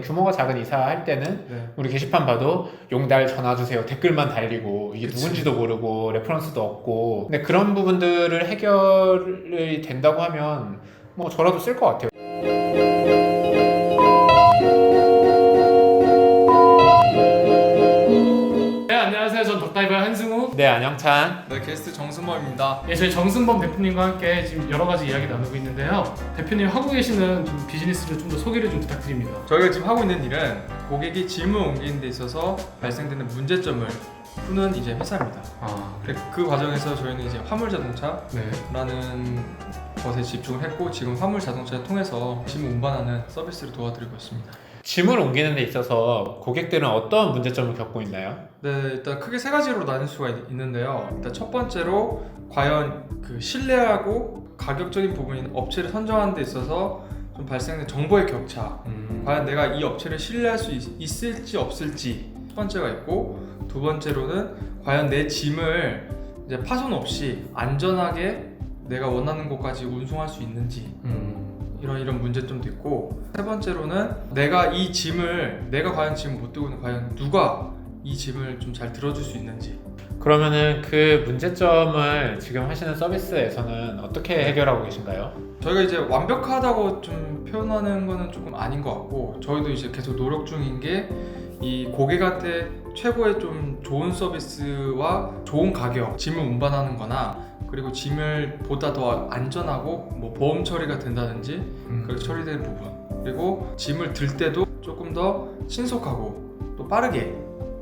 규모가 작은 이사할 때는 네. 우리 게시판 봐도 용달 전화 주세요 댓글만 달리고 이게 그치. 누군지도 모르고 레퍼런스도 없고, 근데 그런 부분들을 해결이 된다고 하면 뭐 저라도 쓸 것 같아요. 네, 안녕하세요. 전 덕다이버 한승우. 네, 안영찬. 네, 게스트 정승범입니다. 예, 저희 정승범 대표님과 함께 지금 여러 가지 이야기 나누고 있는데요. 대표님 하고 계시는 좀 비즈니스를 좀 더 소개를 좀 부탁드립니다. 저희가 지금 하고 있는 일은 고객이 짐을 옮기는 데 있어서 발생되는 문제점을 푸는 이제 회사입니다. 그 과정에서 저희는 이제 화물 자동차라는 네. 것에 집중을 했고, 지금 화물 자동차를 통해서 짐 운반하는 서비스를 도와드리고 있습니다. 짐을 옮기는 데 있어서 고객들은 어떤 문제점을 겪고 있나요? 네, 일단 크게 세 가지로 나눌 수가 있는데요. 일단 첫 번째로 과연 그 신뢰하고 가격적인 부분인 업체를 선정하는 데 있어서 좀 발생된 정보의 격차, 과연 내가 이 업체를 신뢰할 수 있을지 없을지 첫 번째가 있고, 두 번째로는 과연 내 짐을 이제 파손 없이 안전하게 내가 원하는 곳까지 운송할 수 있는지, 이런 문제점도 있고, 세 번째로는 내가 이 짐을 내가 과연 짐을 못 들고 있는, 과연 누가 이 짐을 좀 잘 들어줄 수 있는지. 그러면은 그 문제점을 지금 하시는 서비스에서는 어떻게 해결하고 계신가요? 저희가 이제 완벽하다고 좀 표현하는 거는 조금 아닌 것 같고, 저희도 이제 계속 노력 중인 게 이 고객한테 최고의 좀 좋은 서비스와 좋은 가격, 짐을 운반하는 거나, 그리고 짐을 보다 더 안전하고 뭐 보험 처리가 된다든지 그렇게 처리되는 부분, 그리고 짐을 들 때도 조금 더 신속하고 또 빠르게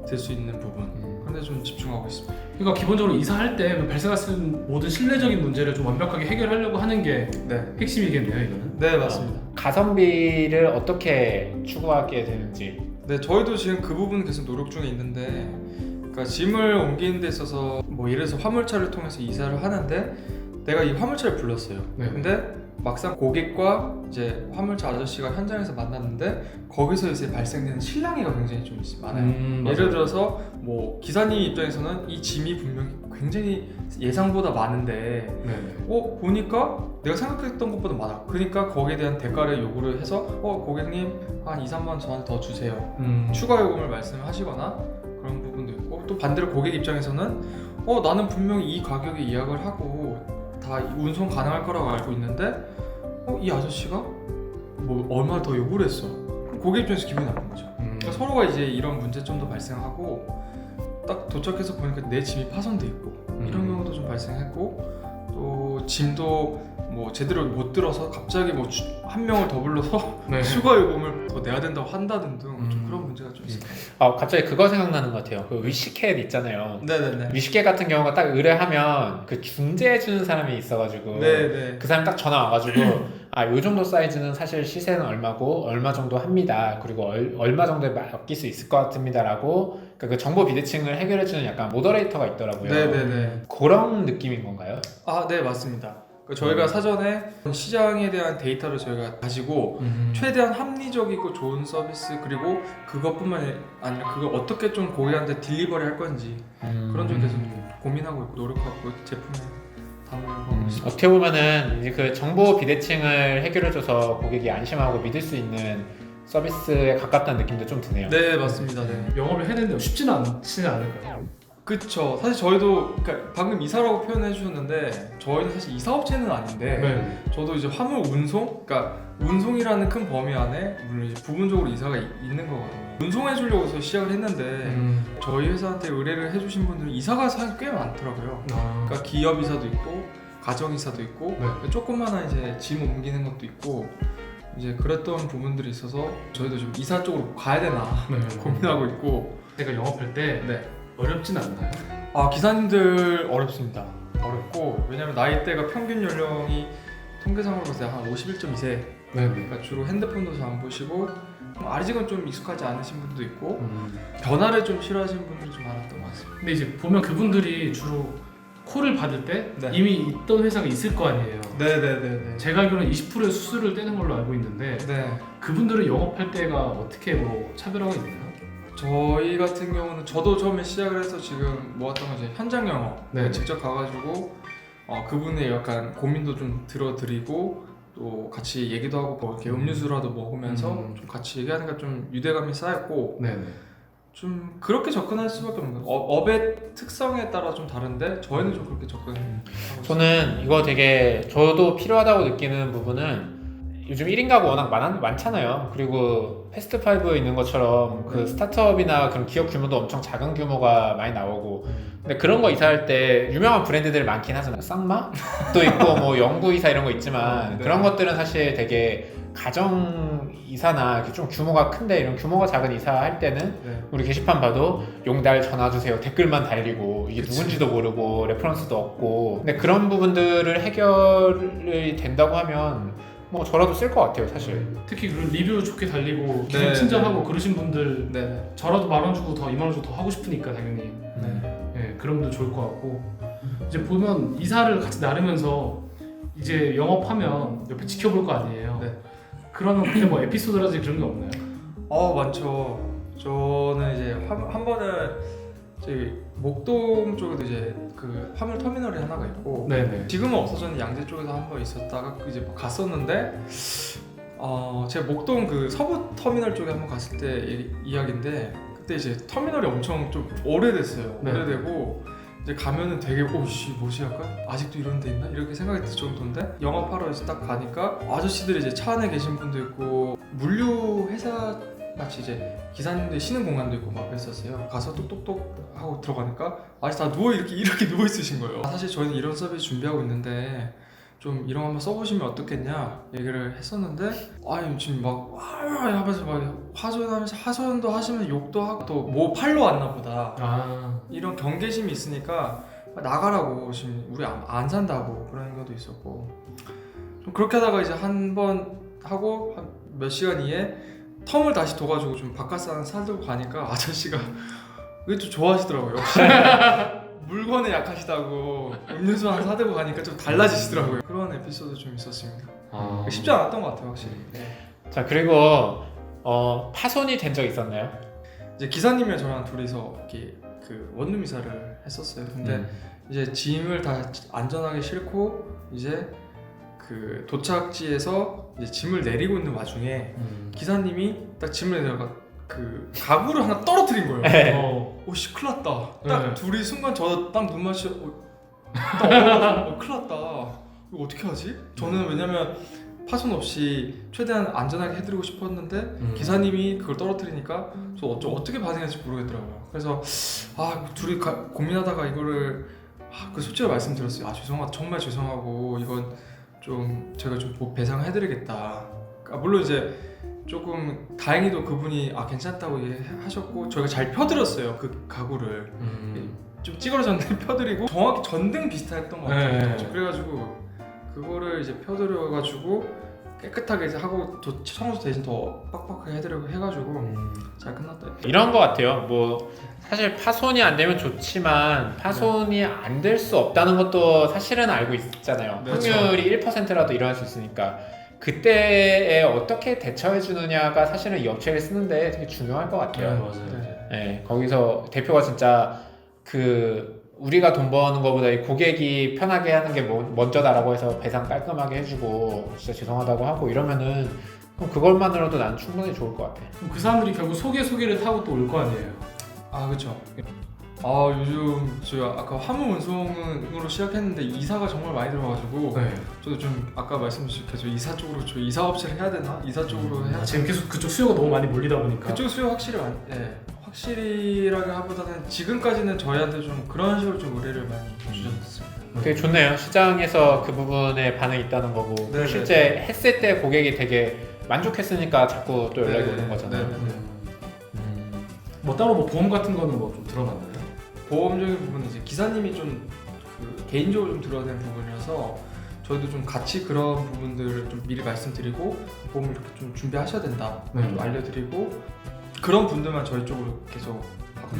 들 수 있는 부분, 그런 데 좀 집중하고 있습니다. 그러니까 기본적으로 이사할 때 발생할 수 있는 모든 신뢰적인 문제를 좀 완벽하게 해결하려고 하는 게 네, 핵심이겠네요, 이거는. 네 맞습니다. 가성비를 어떻게 추구하게 되는지. 네, 저희도 지금 그 부분 계속 노력 중에 있는데, 그러니까 짐을 옮기는 데 있어서 뭐 예를 들어서 화물차를 통해서 이사를 하는데 내가 이 화물차를 불렀어요. 네. 근데 막상 고객과 이제 화물차 아저씨가 현장에서 만났는데 거기서 이제 발생되는 실랑이가 굉장히 좀 많아요. 예를 들어서 뭐 기사님 입장에서는 이 짐이 분명히 굉장히 예상보다 많은데 보니까 내가 생각했던 것보다 많아. 그러니까 거기에 대한 대가를 요구를 해서 고객님 한 2, 3만 원 저한테 더 주세요. 추가 요금을 말씀하시거나 그런 부분도 있고, 또 반대로 고객 입장에서는 나는 분명히 이 가격에 예약을 하고 다 운송 가능할 거라고 알고 있는데 이 아저씨가 뭐 얼마 더 요구를 했어. 그럼 고객 입장에서 기분이 나쁜 거죠. 그러니까 서로가 이제 이런 문제점도 발생하고, 딱 도착해서 보니까 내 짐이 파손돼 있고 이런 경우도 좀 발생했고, 또 짐도 뭐 제대로 못 들어서 갑자기 뭐 한 명을 더 불러서 네. 추가 요금을 더 내야 된다고 한다든 등 좀 그런 문제가 좀 있습니다. 갑자기 그거 생각나는 것 같아요. 그 위시캣 있잖아요. 네네네. 위시캣 같은 경우가 딱 의뢰하면 그 중재해주는 사람이 있어가지고 네네. 그 사람 딱 전화 와가지고 요 정도 사이즈는 사실 시세는 얼마고 얼마 정도 합니다. 그리고 얼마 정도에 맡길 수 있을 것 같습니다 라고, 그러니까 그 정보 비대칭을 해결해주는 약간 모더레이터가 있더라고요. 네네네. 그런 느낌인 건가요? 네 맞습니다. 저희가 사전에 시장에 대한 데이터를 저희가 가지고 최대한 합리적이고 좋은 서비스, 그리고 그것뿐만 아니라 그걸 어떻게 좀 고객한테 딜리버리 할 건지 그런 점 계속 고민하고 있고 노력하고 제품에 담으려고 하고 있습니다. 어떻게 보면은 이제 그 정보 비대칭을 해결해줘서 고객이 안심하고 믿을 수 있는 서비스에 가깝다는 느낌도 좀 드네요. 네 맞습니다. 네. 영업을 해내는데 쉽지는 않지 않을까요? 그쵸. 사실 저희도 그러니까 방금 이사라고 표현해 주셨는데 저희는 사실 이사업체는 아닌데 네. 저도 이제 화물 운송, 그러니까 운송이라는 큰 범위 안에 물론 이제 부분적으로 이사가 있는 거거든요. 운송해 주려고 해서 시작을 했는데 저희 회사한테 의뢰를 해주신 분들은 이사가 사실 꽤 많더라고요. 그러니까 기업 이사도 있고 가정 이사도 있고 조그마한 이제 짐 옮기는 것도 있고, 이제 그랬던 부분들이 있어서 저희도 좀 이사 쪽으로 가야 되나 고민하고 있고. 제가 영업할 때 어렵진 않나요? 기사님들 어렵습니다. 어렵고, 왜냐면 나이대가 평균 연령이 통계상으로 봤을 때 한 51.2세. 그러니까 주로 핸드폰도 잘 안 보시고 아직은 좀 익숙하지 않으신 분도 있고 변화를 좀 싫어하시는 분들이 좀 많았던 것 같습니다. 근데 이제 보면 그분들이 주로 콜을 받을 때 이미 있던 회사가 있을 거 아니에요. 네네네. 제가 알기로는 20%의 수수료를 떼는 걸로 알고 있는데 그분들은 영업할 때가 어떻게 뭐 차별화가 있나요? 저희 같은 경우는 저도 처음에 시작을 해서 지금 모았던 건 이제 현장 영업 직접 가가지고 그분의 약간 고민도 좀 들어드리고, 또 같이 얘기도 하고 뭐 이렇게 음료수라도 먹으면서 좀 같이 얘기하니까 좀 유대감이 쌓였고 네네. 좀 그렇게 접근할 수밖에 없는 거예요. 업의 특성에 따라 좀 다른데 저희는 좀 그렇게 접근하고 있어요. 저는 이거 되게 저도 필요하다고 느끼는 부분은 요즘 1인 가구 워낙 많잖아요. 그리고 패스트5 있는 것처럼 그 스타트업이나 그런 기업 규모도 엄청 작은 규모가 많이 나오고, 근데 그런 거 이사할 때 유명한 브랜드들이 많긴 하잖아요. 쌍마도 있고 뭐 영구이사 이런 거 있지만 네. 그런 것들은 사실 되게 가정 이사나 이렇게 좀 규모가 큰데 이런 규모가 작은 이사 할 때는 네. 우리 게시판 봐도 용달 전화 주세요 댓글만 달리고 이게 누군지도 모르고 레퍼런스도 없고, 근데 그런 부분들을 해결이 된다고 하면 뭐 저라도 쓸 것 같아요 사실. 특히 그런 리뷰 좋게 달리고 기분 네. 친절하고 그러신 분들 네. 저라도 10,000원 주고 더 20,000원 주고 더 하고 싶으니까 당연히 네. 예, 그런 분도 좋을 것 같고, 이제 보면 이사를 같이 나누면서 이제 영업하면 옆에 지켜볼 거 아니에요. 네. 그러면 그때 뭐 에피소드라든지 그런 게 없나요? 많죠. 저는 이제 한 번은 저희 목동 쪽에도 이제 그 화물 터미널이 하나가 있고 네네. 지금은 없어졌는데 양재 쪽에서 한 번 있었다가 이제 갔었는데 제가 목동 그 서부 터미널 쪽에 한 번 갔을 때 이야기인데, 그때 이제 터미널이 엄청 좀 오래됐어요. 네. 오래되고 이제 가면은 되게 오씨 뭐지 약간 아직도 이런 데 있나 이렇게 생각이 들 정도인데, 영업하러 이제 딱 가니까 아저씨들이 이제 차 안에 계신 분도 있고 물류 회사 마치 이제 기사님들 쉬는 공간도 있고 막 그랬었어요. 가서 똑똑똑 하고 들어가니까 아직 다 이렇게 누워 있으신 거예요. 사실 저희는 이런 서비스 준비하고 있는데 좀 이런 거 한번 써보시면 어떻겠냐 얘기를 했었는데, 아니 지금 막 하면서 막 하소연도 하시면 욕도 하고 또 뭐 팔러 왔나 보다 아, 이런 경계심이 있으니까 나가라고, 지금 우리 안 산다고 그런 것도 있었고, 좀 그렇게 하다가 이제 한 번 하고 한 몇 시간 이에 텀을 다시 둬가지고 좀 바깥산 사들고 가니까 아저씨가 그게 좀 좋아하시더라고요. 역시 물건에 약하시다고 음료수 하나 사들고 가니까 좀 달라지시더라고요. 그런 에피소드 좀 있었습니다. 쉽지 않았던 것 같아요 확실히. 자, 그리고 파손이 된 적 있었나요? 이제 기사님이랑 저랑 둘이서 이렇게 그 원룸 이사를 했었어요. 근데 이제 짐을 다 안전하게 싣고 이제 그 도착지에서 이제 짐을 내리고 있는 와중에 기사님이 딱 짐을 내다가 그 가구를 하나 떨어뜨린 거예요. 네. 오씨 큰일 났다. 딱 네. 둘이 순간 저 딱 눈 마주 딱 얼어가지고 큰일 났다. 이거 어떻게 하지? 저는 왜냐면 파손 없이 최대한 안전하게 해드리고 싶었는데 기사님이 그걸 떨어뜨리니까 저 어떻게 반응할지 모르겠더라고요. 그래서 둘이 고민하다가 이거를 그 솔직히 말씀드렸어요. 정말 죄송하고 이건 좀 제가 좀 배상해드리겠다. 물론 이제 조금 다행히도 그분이 괜찮다고 얘기하셨고 저희가 잘 펴드렸어요. 그 가구를 좀 찌그러졌는데 펴드리고 정확히 전등 비슷했던 것 같아요. 네. 그래가지고 그거를 이제 펴드려가지고 깨끗하게 이제 하고 청소 대신 더 빡빡하게 해드리고 해가지고 잘 끝났다. 이런 거 같아요. 뭐 사실 파손이 안 되면 좋지만 파손이 안 될 수 없다는 것도 사실은 알고 있잖아요. 네, 확률이 1%라도 일어날 수 있으니까 그때에 어떻게 대처해 주느냐가 사실은 이 업체를 쓰는데 되게 중요할 것 같아요. 맞아요. 네, 거기서 대표가 진짜 우리가 돈 버는 것보다 이 고객이 편하게 하는 게 먼저다라고 해서 배상 깔끔하게 해주고 진짜 죄송하다고 하고 이러면은 그럼 그것만으로도 난 충분히 좋을 것 같아. 그럼 그 사람들이 결국 소개를 타고 또 올 거 아니에요. 그렇죠. 요즘 제가 아까 화물 운송으로 시작했는데 이사가 정말 많이 들어가지고 네. 저도 좀 아까 말씀드린 저 이사 쪽으로 저 이사 업체를 해야 되나? 이사 쪽으로 해야 지금 계속 그쪽 수요가 너무 많이 몰리다 보니까. 그쪽 수요 확실히 확실히라기 하보다는 지금까지는 저희한테 좀 그런 식으로 좀 의뢰를 많이 주셨습니다. 되게 좋네요. 시장에서 그 부분에 반응이 있다는 거고 네네. 실제 했을 때 고객이 되게 만족했으니까 자꾸 또 연락이 오는 거잖아요. 네네네. 뭐 따로 뭐 보험 같은 거는 뭐 좀 들어봤나요? 보험적인 부분은 이제 기사님이 좀 개인적으로 좀 들어야 되는 부분이라서 저희도 좀 같이 그런 부분들을 좀 미리 말씀드리고 보험을 이렇게 좀 준비하셔야 된다 좀 알려드리고 그런 분들만 저희 쪽으로 계속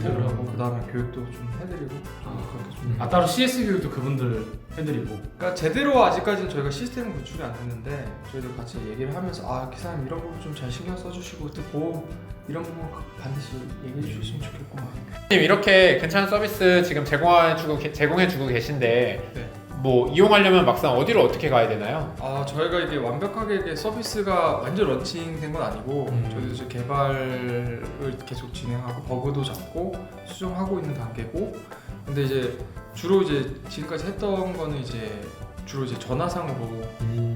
네. 하고 그 다음에 교육도 좀 해드리고 그렇게 좀 따로 CS 교육도 그분들 해드리고. 그러니까 제대로 아직까지는 저희가 시스템 구축이 안 됐는데 저희도 같이 얘기를 하면서 기사님 이런 부분 좀 잘 신경 써주시고 또 보험 이런 부분 반드시 얘기해 주시면 좋겠고 이렇게 괜찮은 서비스 지금 제공해주고 계신데 네. 뭐 이용하려면 막상 어디로 어떻게 가야 되나요? 저희가 이게 완벽하게 이게 서비스가 완전 런칭된 건 아니고 저희도 이제 개발을 계속 진행하고 버그도 잡고 수정하고 있는 단계고, 근데 이제 주로 이제 지금까지 했던 거는 이제 주로 이제 전화상으로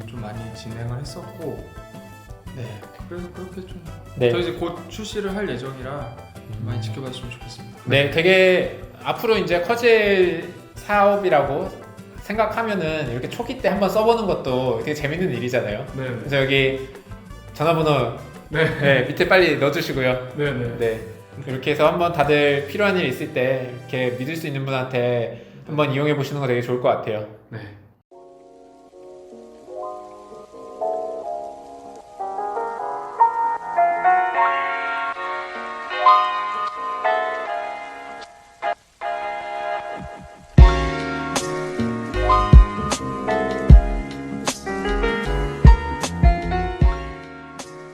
좀 많이 진행을 했었고, 네, 그래서 그렇게 좀 네. 저희 이제 곧 출시를 할 예정이라 좀 많이 지켜봐주시면 좋겠습니다. 네, 되게 앞으로 이제 커질 사업이라고 생각하면은 이렇게 초기 때 한번 써보는 것도 되게 재밌는 일이잖아요. 네. 그래서 여기 전화번호 네. 네, 밑에 빨리 넣어주시고요. 네. 네. 네, 이렇게 해서 한번 다들 필요한 일 있을 때 이렇게 믿을 수 있는 분한테 한번 이용해 보시는 거 되게 좋을 것 같아요. 네.